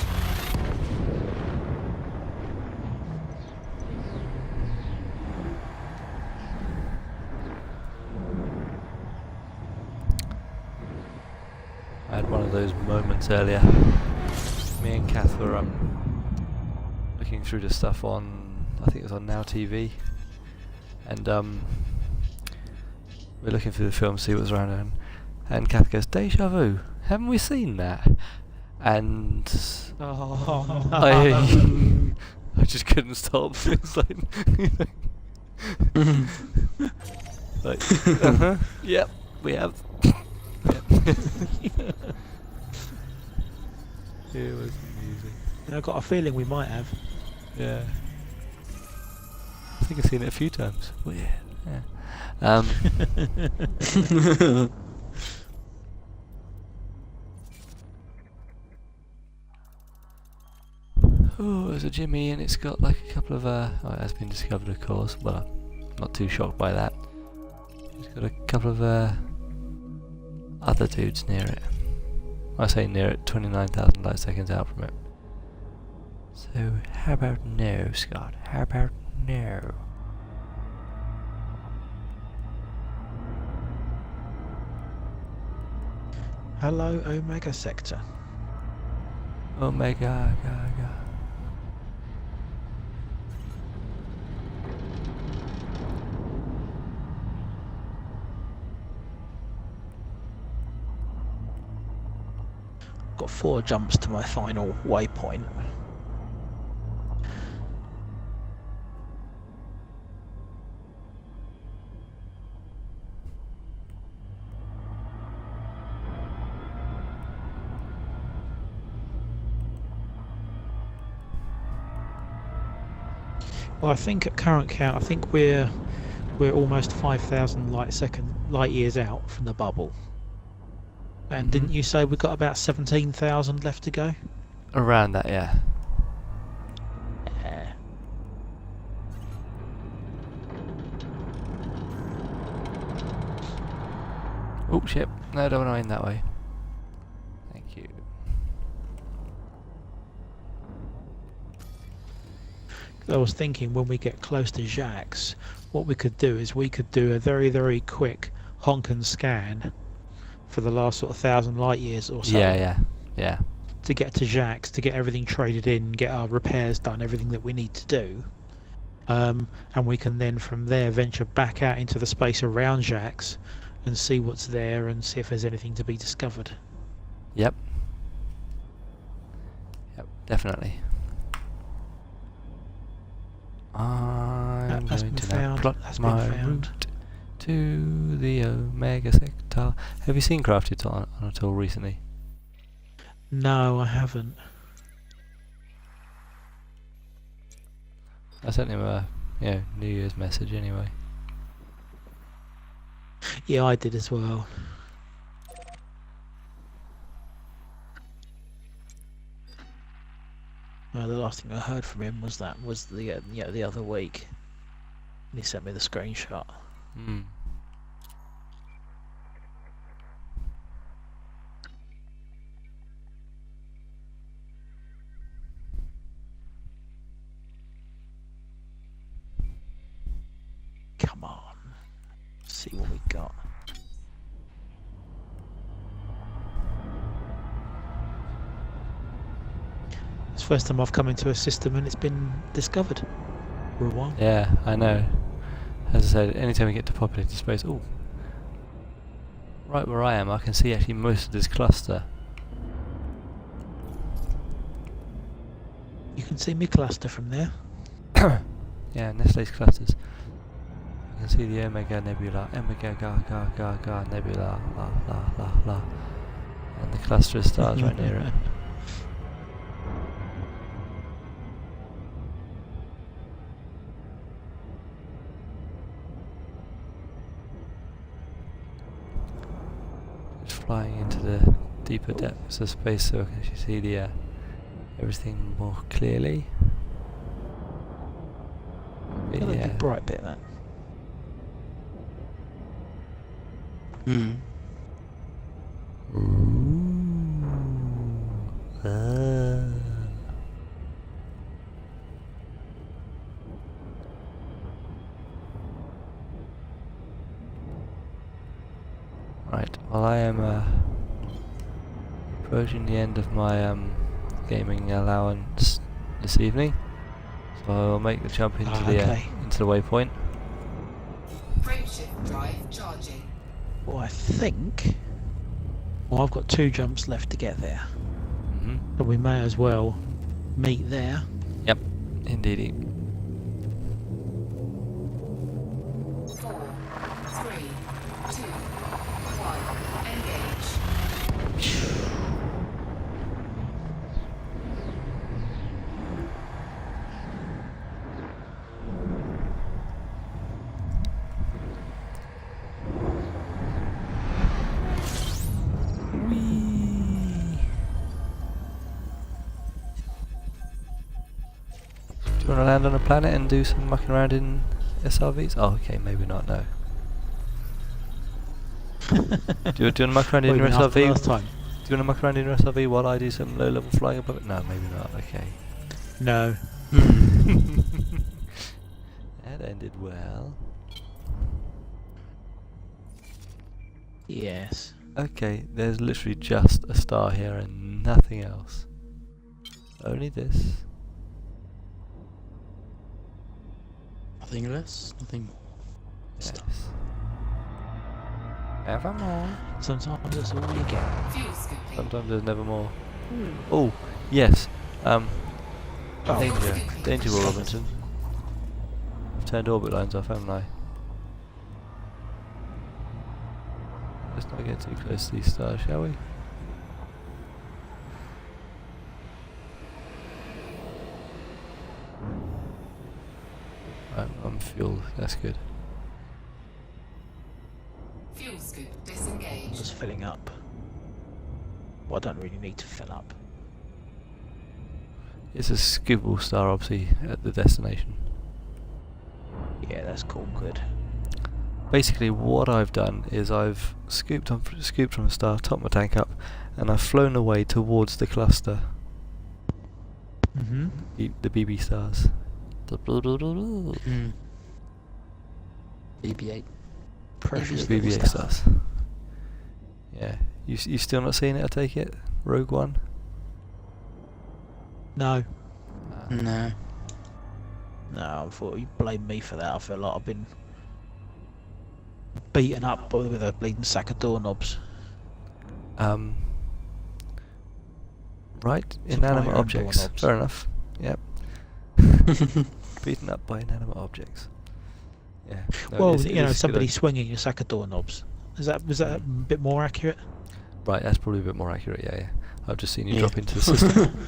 Speaker 1: I had one of those moments earlier. Me and Kath were looking through the stuff on, I think it was on Now TV, and we're looking through the film to see what was around, and Kath goes, "Deja vu, haven't we seen that?" And
Speaker 2: Oh,
Speaker 1: I just couldn't stop. It's like, yep, we have. Yep. It was amusing.
Speaker 2: I've got a feeling we might have.
Speaker 1: Yeah. I think I've seen it a few times. Weird. Yeah. Oh, there's a Jimmy and it's got like a couple of oh, it has been discovered of course, well I'm not too shocked by that. It's got a couple of other dudes near it. I say near it, 29,000 light seconds out from it. So how about no, Scott? How about no?
Speaker 2: Hello, Omega Sector.
Speaker 1: Omega, ga.
Speaker 2: Got 4 jumps to my final waypoint. Well, I think at current count, I think we're almost 5,000 light years out from the bubble. And didn't you say we've got about 17,000 left to go?
Speaker 1: Around that, yeah.
Speaker 2: Yeah.
Speaker 1: Oh shit, no, I don't want to aim that way. Thank you.
Speaker 2: I was thinking when we get close to Jacques, what we could do is we could do a very, very quick honk and scan for the last sort of 1,000 light years or so.
Speaker 1: Yeah.
Speaker 2: To get to Jacques, to get everything traded in, get our repairs done, everything that we need to do. And we can then from there venture back out into the space around Jacques and see what's there and see if there's anything to be discovered.
Speaker 1: Yep, definitely. I'm
Speaker 2: That's
Speaker 1: going
Speaker 2: been
Speaker 1: to now
Speaker 2: found.
Speaker 1: plot
Speaker 2: That's been
Speaker 1: my
Speaker 2: found.
Speaker 1: route to the Omega Sector. Have you seen Crafted on at all recently?
Speaker 2: No, I haven't.
Speaker 1: I sent him a New Year's message anyway.
Speaker 2: Yeah, I did as well. The last thing I heard from him was the other week. He sent me the screenshot.
Speaker 1: Hmm.
Speaker 2: Come on, see what we got. It's the first time I've come into a system and it's been discovered for a while.
Speaker 1: Yeah, I know. As I said, anytime we get to populated space, oh, right where I am, I can see actually most of this cluster.
Speaker 2: You can see my cluster from there.
Speaker 1: Yeah, Nestle's clusters. You can see the Omega Nebula, Omega Ga Nebula, la, and the cluster of stars right near it. Just flying into the deeper depths of space so I can actually see the everything more clearly. But
Speaker 2: Another
Speaker 1: yeah.
Speaker 2: big bright bit, that.
Speaker 4: Hmm.
Speaker 1: Right, well I am approaching the end of my gaming allowance this evening, so I'll make the jump into into the waypoint.
Speaker 3: Frameshift drive charging.
Speaker 2: Well, I think. Well, I've got 2 jumps left to get there,
Speaker 1: Mm-hmm.
Speaker 2: but we may as well meet there.
Speaker 1: Yep, indeedy.
Speaker 3: 4, 3, 2, 1, engage.
Speaker 1: Do you want to land on a planet and do some mucking around in SRVs? Oh, okay, maybe not, no. Do you want to muck around in your SRV?
Speaker 2: Last time?
Speaker 1: Do you want to muck around in your SRV while I do some low level flying above it? No, maybe not, okay.
Speaker 2: No.
Speaker 1: That ended well.
Speaker 2: Yes.
Speaker 1: Okay, there's literally just a star here and nothing else. Only this.
Speaker 4: Nothing less, nothing more.
Speaker 1: Yes. Evermore.
Speaker 2: Sometimes that's all you get.
Speaker 3: Fuel scooping.
Speaker 1: Sometimes there's never more. Oh, yes. Danger. Danger, Will Robinson. I've turned orbit lines off, haven't I? Let's not get too close to these stars, shall we? I'm fueled, that's good.
Speaker 3: Fuel scoop disengaged.
Speaker 2: Just filling up. Well, I don't really need to fill up.
Speaker 1: It's a scoopable star, obviously, at the destination.
Speaker 2: Yeah, that's cool. Good.
Speaker 1: Basically, what I've done is I've scooped from a star, topped my tank up, and I've flown away towards the cluster,
Speaker 2: Mm-hmm.
Speaker 1: the BB stars.
Speaker 4: Mm. BB-8.
Speaker 2: Precious
Speaker 4: BB-8
Speaker 2: little
Speaker 1: BB-8
Speaker 2: star.
Speaker 1: stars. Yeah. You still not seen it, I take it? Rogue One?
Speaker 2: No,
Speaker 4: No.
Speaker 2: no. I thought you blamed me for that. I feel like I've been beaten up with a bleeding sack of doorknobs.
Speaker 1: Right,
Speaker 2: Supply
Speaker 1: inanimate
Speaker 2: your own
Speaker 1: objects.
Speaker 2: doorknobs.
Speaker 1: Fair enough. Yep. Beaten up by inanimate objects. Yeah. No,
Speaker 2: Well,
Speaker 1: it
Speaker 2: you know,
Speaker 1: is good
Speaker 2: somebody
Speaker 1: idea.
Speaker 2: swinging a sack of doorknobs. Was that a bit more accurate?
Speaker 1: Right, that's probably a bit more accurate, yeah. I've just seen you
Speaker 4: Yeah.
Speaker 1: drop into the system.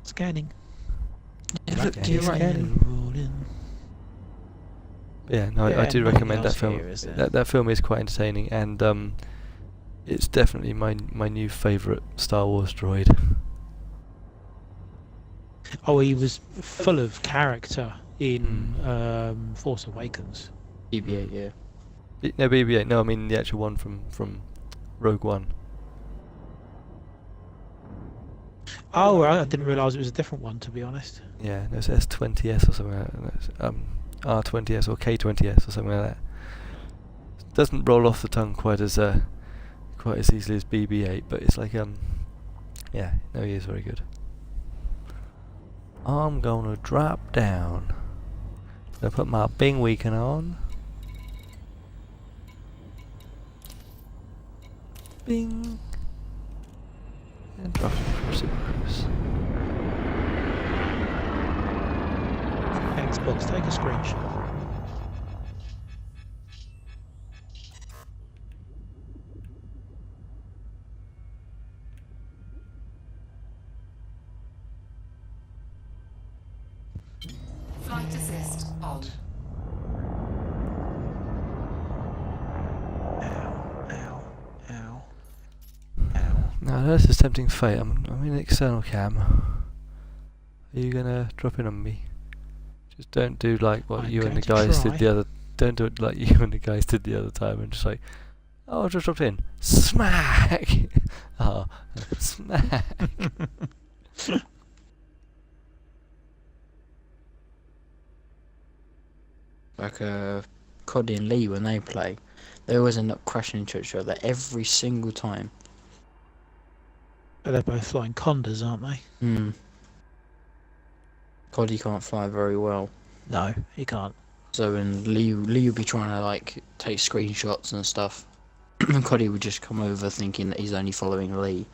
Speaker 2: Scanning.
Speaker 4: Yeah, look,
Speaker 1: Yeah.
Speaker 4: you're right.
Speaker 2: Scanning. Rolling.
Speaker 1: Yeah, no, I
Speaker 2: Yeah,
Speaker 1: do
Speaker 2: nothing
Speaker 1: recommend that
Speaker 2: else
Speaker 1: film.
Speaker 2: here, is there?
Speaker 1: That film is quite entertaining, and it's definitely my new favourite Star Wars droid.
Speaker 2: Oh, he was full of character in
Speaker 1: Hmm.
Speaker 2: Force Awakens.
Speaker 4: BB-8, yeah.
Speaker 1: No, BB-8. No, I mean the actual one from Rogue One.
Speaker 2: Oh, right, I didn't realise it was a different one, to be honest.
Speaker 1: Yeah, no, it's S20S or something like that. It's, R20S or K20S or something like that. Doesn't roll off the tongue quite as easily as BB-8, but it's like yeah, no, he is very good. I'm gonna drop down. Gonna put my Bing Weekend on. Bing. And drop it for Super Cruise.
Speaker 2: Xbox, take a screenshot.
Speaker 3: Flight assist on.
Speaker 2: Ow, ow, ow, ow.
Speaker 1: Now this is tempting fate. I'm in external cam. Are you gonna drop in on me? Just don't do like what
Speaker 2: I'm
Speaker 1: you and
Speaker 2: going
Speaker 1: the
Speaker 2: to
Speaker 1: guys
Speaker 2: try.
Speaker 1: did the other. Don't do it like you and the guys did the other time, and just like, oh, I just dropped in. Smack. Oh, smack.
Speaker 4: Like Coddy and Lee, when they play, they always end up crashing into each other every single time.
Speaker 2: But they're both flying Condas, aren't they?
Speaker 4: Hmm. Coddy can't fly very well.
Speaker 2: No, he can't.
Speaker 4: So when Lee will be trying to like take screenshots and stuff, and Coddy would just come over thinking that he's only following Lee.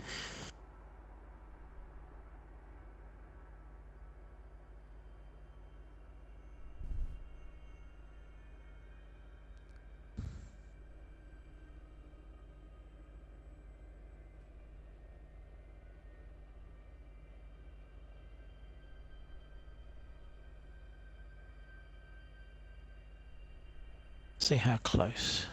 Speaker 2: See how close.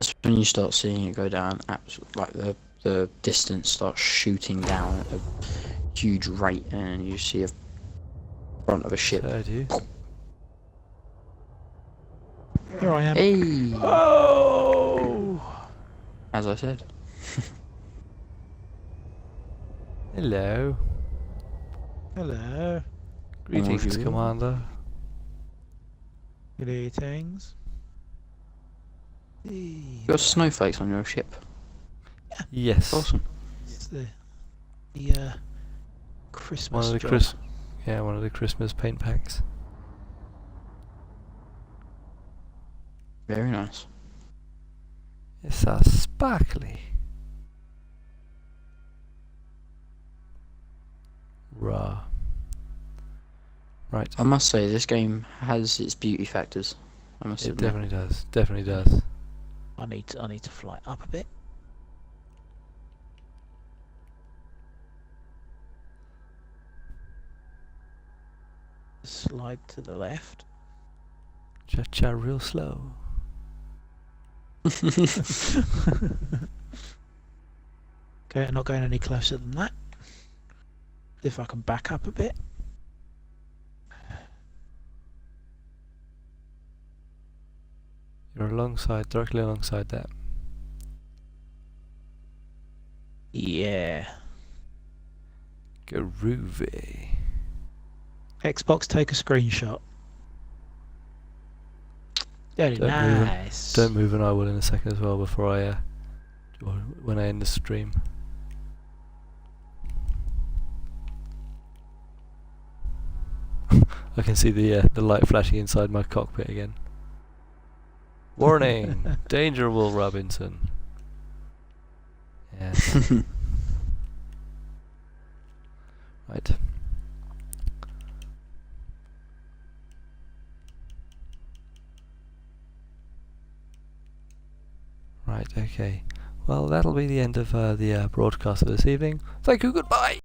Speaker 4: That's when you start seeing it go down. Like the distance starts shooting down at a huge rate, and you see a front of a ship.
Speaker 1: So do you?
Speaker 2: Here I am.
Speaker 4: Hey,
Speaker 2: Oh!
Speaker 4: as I said.
Speaker 1: Hello.
Speaker 2: Hello.
Speaker 1: Greetings,
Speaker 4: Bonjour.
Speaker 1: Commander.
Speaker 2: Greetings.
Speaker 4: You got snowflakes on your ship.
Speaker 1: Yes.
Speaker 4: Awesome.
Speaker 2: It's the Christmas
Speaker 1: One of the
Speaker 2: job.
Speaker 1: one of the Christmas paint packs.
Speaker 4: Very nice.
Speaker 1: It's a sparkly. Rah. Right.
Speaker 4: I must say, this game has its beauty factors. I must
Speaker 1: It
Speaker 4: admit.
Speaker 1: definitely does. Definitely does.
Speaker 2: I need to fly up a bit. Slide to the left.
Speaker 1: Cha-cha real slow.
Speaker 2: Okay, I'm not going any closer than that. If I can back up a bit.
Speaker 1: You're directly alongside that.
Speaker 2: Yeah.
Speaker 1: Groovy.
Speaker 2: Xbox, take a screenshot. Very
Speaker 1: Don't move
Speaker 2: nice.
Speaker 1: Don't move, and I will in a second as well before when I end the stream. I can see the light flashing inside my cockpit again. Warning! Danger, Will Robinson. Yes. Right. Right, okay. Well, that'll be the end of the broadcast for this evening. Thank you, goodbye!